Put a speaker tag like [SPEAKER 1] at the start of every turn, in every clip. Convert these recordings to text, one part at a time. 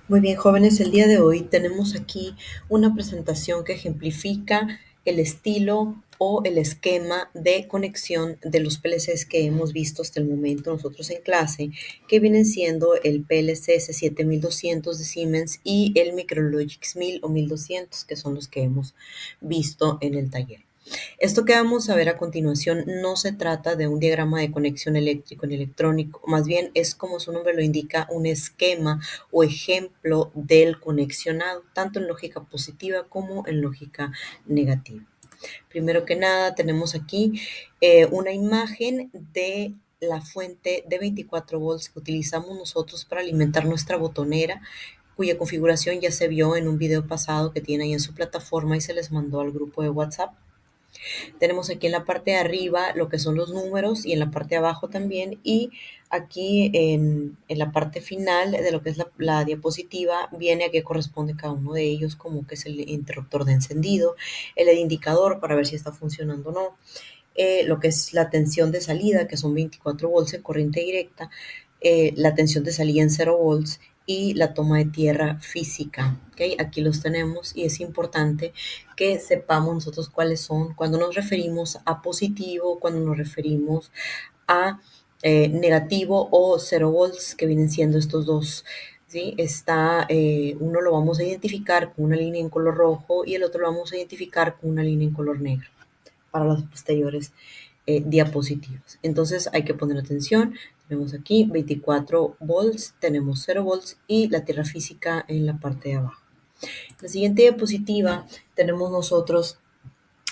[SPEAKER 1] Muy bien, jóvenes, el día de hoy tenemos aquí una presentación que ejemplifica el estilo o el esquema de conexión de los PLCs que hemos visto hasta el momento nosotros en clase, que vienen siendo el PLC S7200 de Siemens y el Micrologix 1000 o 1200, que son los que hemos visto en el taller. Esto que vamos a ver a continuación no se trata de un diagrama de conexión eléctrico ni electrónico, más bien es, como su nombre lo indica, un esquema o ejemplo del conexionado, tanto en lógica positiva como en lógica negativa. Primero que nada, tenemos aquí una imagen de la fuente de 24 volts que utilizamos nosotros para alimentar nuestra botonera, cuya configuración ya se vio en un video pasado que tiene ahí en su plataforma y se les mandó al grupo de WhatsApp. Tenemos aquí en la parte de arriba lo que son los números y en la parte de abajo también. Y aquí en la parte final de lo que es la diapositiva viene a qué corresponde cada uno de ellos, como que es el interruptor de encendido, el indicador para ver si está funcionando o no, lo que es la tensión de salida, que son 24 volts en corriente directa, la tensión de salida en 0 volts y la toma de tierra física. ¿Okay? Aquí los tenemos y es importante que sepamos nosotros cuáles son cuando nos referimos a positivo, cuando nos referimos a negativo o 0 volts, que vienen siendo estos dos. ¿Sí? Uno lo vamos a identificar con una línea en color rojo y el otro lo vamos a identificar con una línea en color negro para las posteriores diapositivas. Entonces hay que poner atención. Tenemos aquí 24 volts, tenemos 0 volts y la tierra física en la parte de abajo. En la siguiente diapositiva tenemos nosotros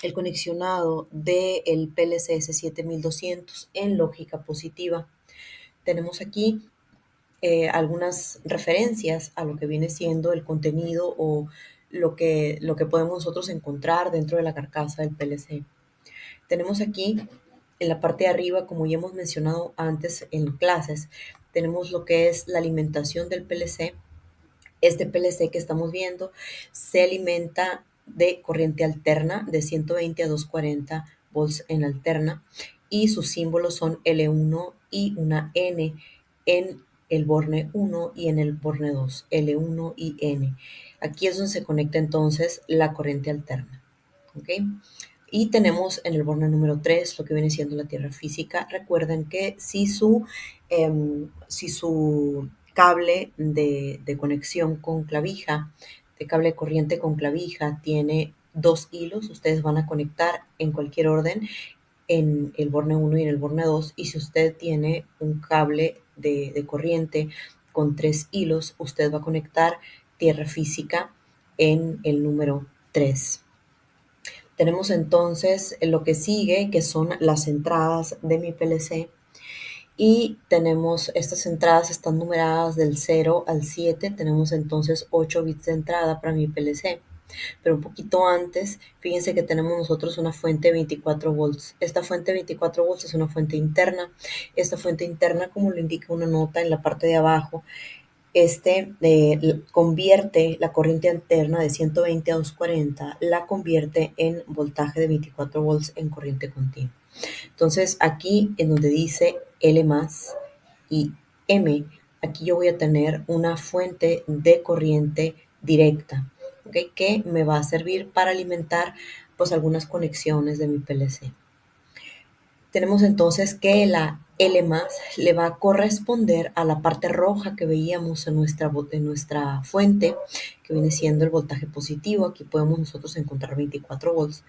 [SPEAKER 1] el conexionado del PLC S7200 en lógica positiva. Tenemos aquí algunas referencias a lo que viene siendo el contenido o lo que podemos nosotros encontrar dentro de la carcasa del PLC. Tenemos aquí en la parte de arriba, como ya hemos mencionado antes en clases, tenemos lo que es la alimentación del PLC. Este PLC que estamos viendo se alimenta de corriente alterna de 120 a 240 volts en alterna y sus símbolos son L1 y una N en el borne 1 y en el borne 2, L1 y N. Aquí es donde se conecta entonces la corriente alterna. ¿Okay? Y tenemos en el borne número 3 lo que viene siendo la tierra física. Recuerden que si su cable de conexión con clavija, de cable de corriente con clavija, tiene dos hilos, ustedes van a conectar en cualquier orden en el borne 1 y en el borne 2. Y si usted tiene un cable de corriente con 3 hilos, usted va a conectar tierra física en el número 3. Tenemos entonces lo que sigue, que son las entradas de mi PLC. Y tenemos, estas entradas están numeradas del 0 al 7. Tenemos entonces 8 bits de entrada para mi PLC. Pero un poquito antes, fíjense que tenemos nosotros una fuente de 24 volts. Esta fuente de 24 volts es una fuente interna. Esta fuente interna, como lo indica una nota en la parte de abajo, convierte la corriente alterna de 120 a 240, la convierte en voltaje de 24 volts en corriente continua. Entonces aquí en donde dice L más y M, aquí yo voy a tener una fuente de corriente directa, ¿okay? Que me va a servir para alimentar pues algunas conexiones de mi PLC. Tenemos entonces que la L más le va a corresponder a la parte roja que veíamos en nuestra fuente, que viene siendo el voltaje positivo. Aquí podemos nosotros encontrar 24 volts.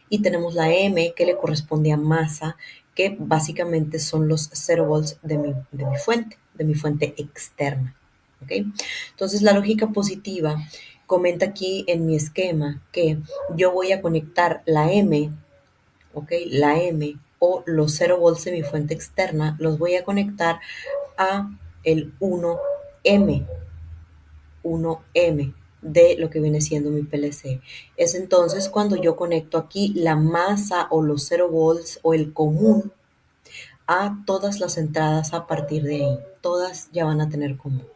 [SPEAKER 1] Y tenemos la M que le corresponde a masa, que básicamente son los 0 volts de mi fuente externa. ¿Okay? Entonces la lógica positiva comenta aquí en mi esquema que yo voy a conectar la M, ¿okay? La M o los 0 volts de mi fuente externa los voy a conectar a el 1M, 1M de lo que viene siendo mi PLC. Es entonces cuando yo conecto aquí la masa o los 0 volts o el común a todas las entradas a partir de ahí. Todas ya van a tener común.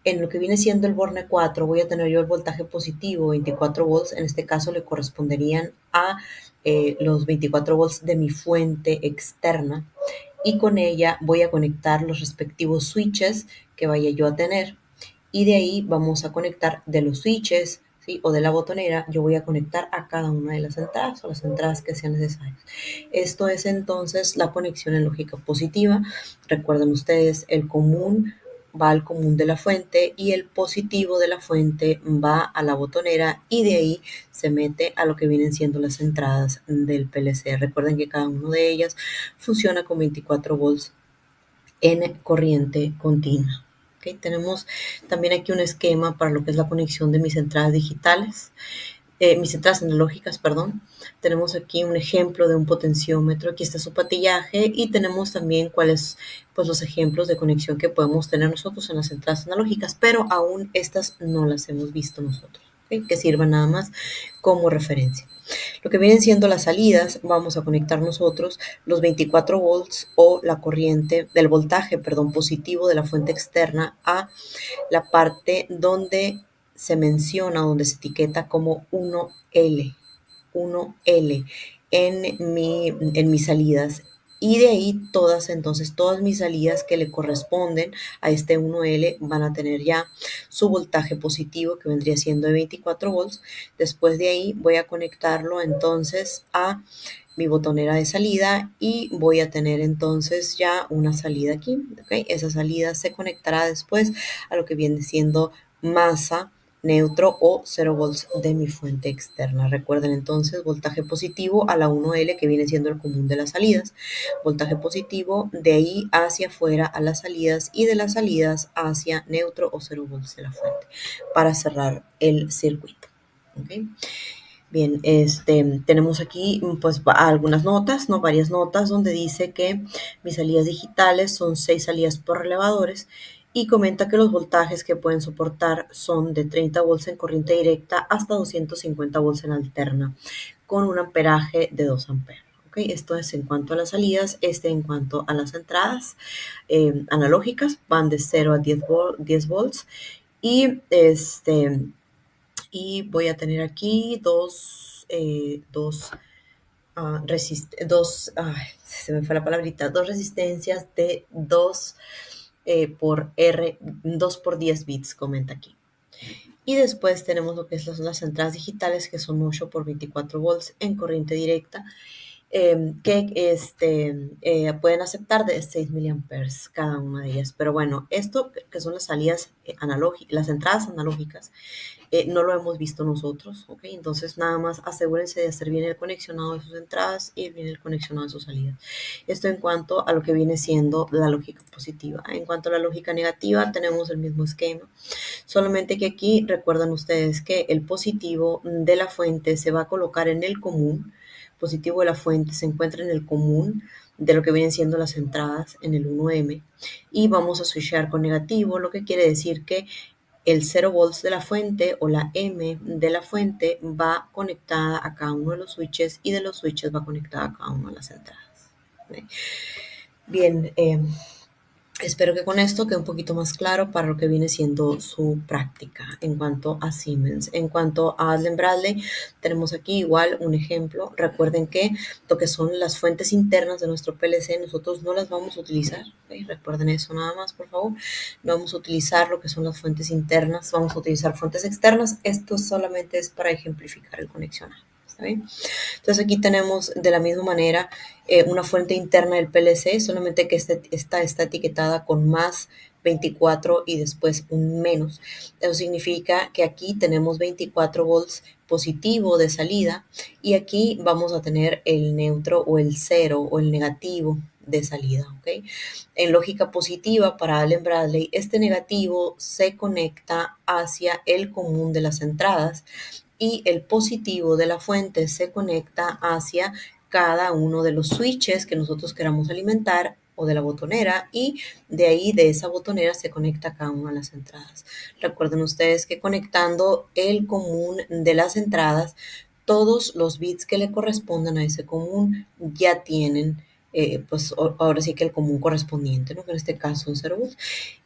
[SPEAKER 1] En lo que viene siendo el borne 4 voy a tener yo el voltaje positivo, 24 volts. En este caso le corresponderían a los 24 volts de mi fuente externa. Y con ella voy a conectar los respectivos switches que vaya yo a tener. y de ahí vamos a conectar de los switches, ¿sí? O de la botonera, yo voy a conectar a cada una de las entradas o las entradas que sean necesarias. Esto es entonces la conexión en lógica positiva. Recuerden ustedes, el común va al común de la fuente y el positivo de la fuente va a la botonera y de ahí se mete a lo que vienen siendo las entradas del PLC. Recuerden que cada una de ellas funciona con 24 volts en corriente continua. ¿Okay? Tenemos también aquí un esquema para lo que es la conexión de mis entradas digitales, mis entradas analógicas, perdón. Tenemos aquí un ejemplo de un potenciómetro, aquí está su patillaje y tenemos también cuáles pues los ejemplos de conexión que podemos tener nosotros en las entradas analógicas, pero aún estas no las hemos visto nosotros, ¿okay? Que sirvan nada más como referencia. Lo que vienen siendo las salidas, vamos a conectar nosotros los 24 volts o la corriente del voltaje, perdón, positivo de la fuente externa a la parte donde se menciona, donde se etiqueta como 1L, 1L en mis salidas. Y de ahí entonces, todas mis salidas que le corresponden a este 1L van a tener ya su voltaje positivo, que vendría siendo de 24 volts. Después de ahí voy a conectarlo entonces a mi botonera de salida y voy a tener entonces ya una salida aquí, ¿ok? Esa salida se conectará después a lo que viene siendo masa, neutro o 0 volts de mi fuente externa. Recuerden entonces voltaje positivo a la 1L, que viene siendo el común de las salidas, voltaje positivo de ahí hacia afuera a las salidas y de las salidas hacia neutro o 0 volts de la fuente para cerrar el circuito. ¿Okay? Bien, tenemos aquí pues algunas notas, ¿no? Varias notas donde dice que mis salidas digitales son 6 salidas por relevadores y comenta que los voltajes que pueden soportar son de 30 volts en corriente directa hasta 250 volts en alterna, con un amperaje de 2 amperes. ¿Okay? Esto es en cuanto a las salidas, en cuanto a las entradas analógicas, van de 0 a 10 volts y voy a tener aquí se me fue la palabrita, dos resistencias de 2 por R, 2 por 10 bits, comenta aquí. Y después tenemos lo que son las entradas digitales, que son 8 por 24 volts en corriente directa, que pueden aceptar de 6 miliamperes cada una de ellas. Pero bueno, esto que son las salidas analógicas, las entradas analógicas, no lo hemos visto nosotros, ¿ok? Entonces nada más asegúrense de hacer bien el conexionado de sus entradas y bien el conexionado de sus salidas. Esto en cuanto a lo que viene siendo la lógica positiva. En cuanto a la lógica negativa, tenemos el mismo esquema, solamente que aquí recuerdan ustedes que el positivo de la fuente se va a colocar en el común, positivo de la fuente se encuentra en el común de lo que vienen siendo las entradas en el 1M y vamos a switchar con negativo, lo que quiere decir que el 0 volts de la fuente o la M de la fuente va conectada a cada uno de los switches y de los switches va conectada a cada una de las entradas. Bien, espero que con esto quede un poquito más claro para lo que viene siendo su práctica en cuanto a Siemens. En cuanto a Allen-Bradley, tenemos aquí igual un ejemplo. Recuerden que lo que son las fuentes internas de nuestro PLC, nosotros no las vamos a utilizar. ¿Okay? Recuerden eso nada más, por favor. No vamos a utilizar lo que son las fuentes internas, vamos a utilizar fuentes externas. Esto solamente es para ejemplificar el conexionado. ¿Está bien? Entonces aquí tenemos de la misma manera una fuente interna del PLC, solamente que esta está etiquetada con más 24 y después un menos. Eso significa que aquí tenemos 24 volts positivo de salida y aquí vamos a tener el neutro o el cero o el negativo de salida, ¿ok? En lógica positiva para Allen-Bradley, este negativo se conecta hacia el común de las entradas y el positivo de la fuente se conecta hacia cada uno de los switches que nosotros queramos alimentar o de la botonera y de ahí de esa botonera se conecta cada una de las entradas. Recuerden ustedes que conectando el común de las entradas, todos los bits que le correspondan a ese común ya tienen pues ahora sí que el común correspondiente, ¿no? Que en este caso un 0 volts.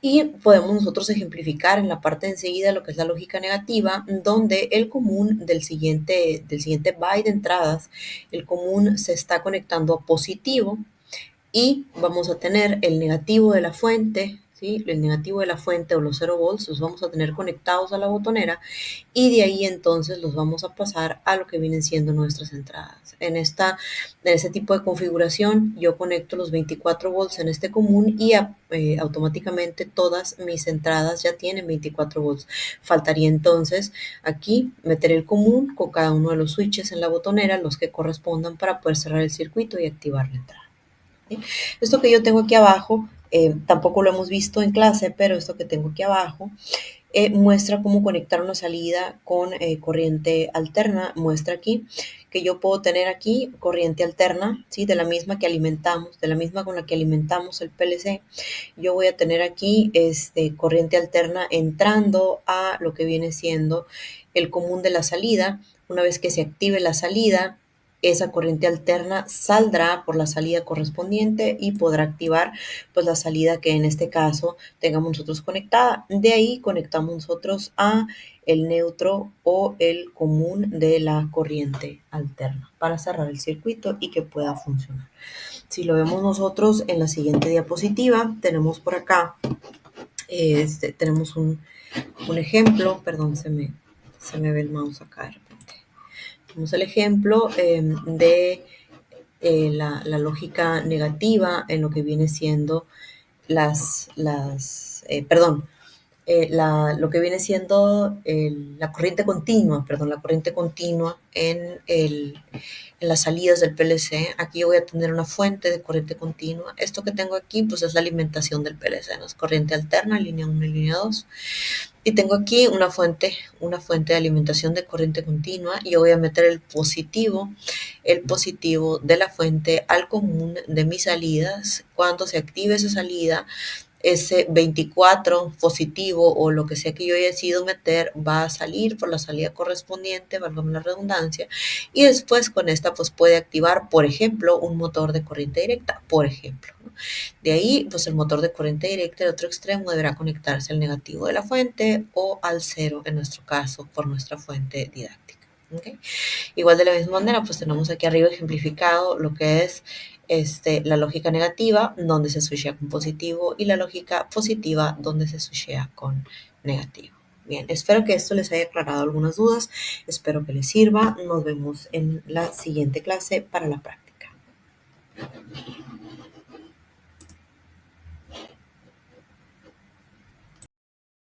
[SPEAKER 1] Y podemos nosotros ejemplificar en la parte de enseguida lo que es la lógica negativa, donde el común del siguiente byte de entradas, el común se está conectando a positivo y vamos a tener el negativo de la fuente ¿sí? El negativo de la fuente o los 0 volts los vamos a tener conectados a la botonera y de ahí entonces los vamos a pasar a lo que vienen siendo nuestras entradas. En este tipo de configuración yo conecto los 24 volts en este común y automáticamente todas mis entradas ya tienen 24 volts. Faltaría entonces aquí meter el común con cada uno de los switches en la botonera, los que correspondan para poder cerrar el circuito y activar la entrada. ¿Sí? Esto que yo tengo aquí abajo, tampoco lo hemos visto en clase, pero esto que tengo aquí abajo muestra cómo conectar una salida con corriente alterna. Muestra aquí que yo puedo tener aquí corriente alterna, ¿sí? De la misma que alimentamos, de la misma con la que alimentamos el PLC. Yo voy a tener aquí corriente alterna entrando a lo que viene siendo el común de la salida. Una vez que se active la salida, esa corriente alterna saldrá por la salida correspondiente y podrá activar pues la salida que en este caso tengamos nosotros conectada. De ahí conectamos nosotros a el neutro o el común de la corriente alterna para cerrar el circuito y que pueda funcionar. Si lo vemos nosotros en la siguiente diapositiva, tenemos por acá, tenemos un ejemplo, perdón, se me ve el mouse acá de repente. Tenemos el ejemplo de la lógica negativa en lo que viene siendo lo que viene siendo la corriente continua, la corriente continua en las salidas del PLC. Aquí yo voy a tener una fuente de corriente continua. Esto que tengo aquí, pues es la alimentación del PLC, ¿no? Es corriente alterna, línea 1 y línea 2. Y tengo aquí una fuente de alimentación de corriente continua y yo voy a meter el positivo de la fuente al común de mis salidas. Cuando se active esa salida, ese 24 positivo o lo que sea que yo haya decidido meter va a salir por la salida correspondiente, válgame la redundancia, y después con esta pues puede activar, por ejemplo, un motor de corriente directa, por ejemplo, ¿no? De ahí, pues el motor de corriente directa del otro extremo deberá conectarse al negativo de la fuente o al cero en nuestro caso por nuestra fuente didáctica. ¿Okay? Igual de la misma manera, pues tenemos aquí arriba ejemplificado lo que es la lógica negativa, donde se switchea con positivo, y la lógica positiva, donde se switchea con negativo. Bien, espero que esto les haya aclarado algunas dudas, espero que les sirva. Nos vemos en la siguiente clase para la práctica.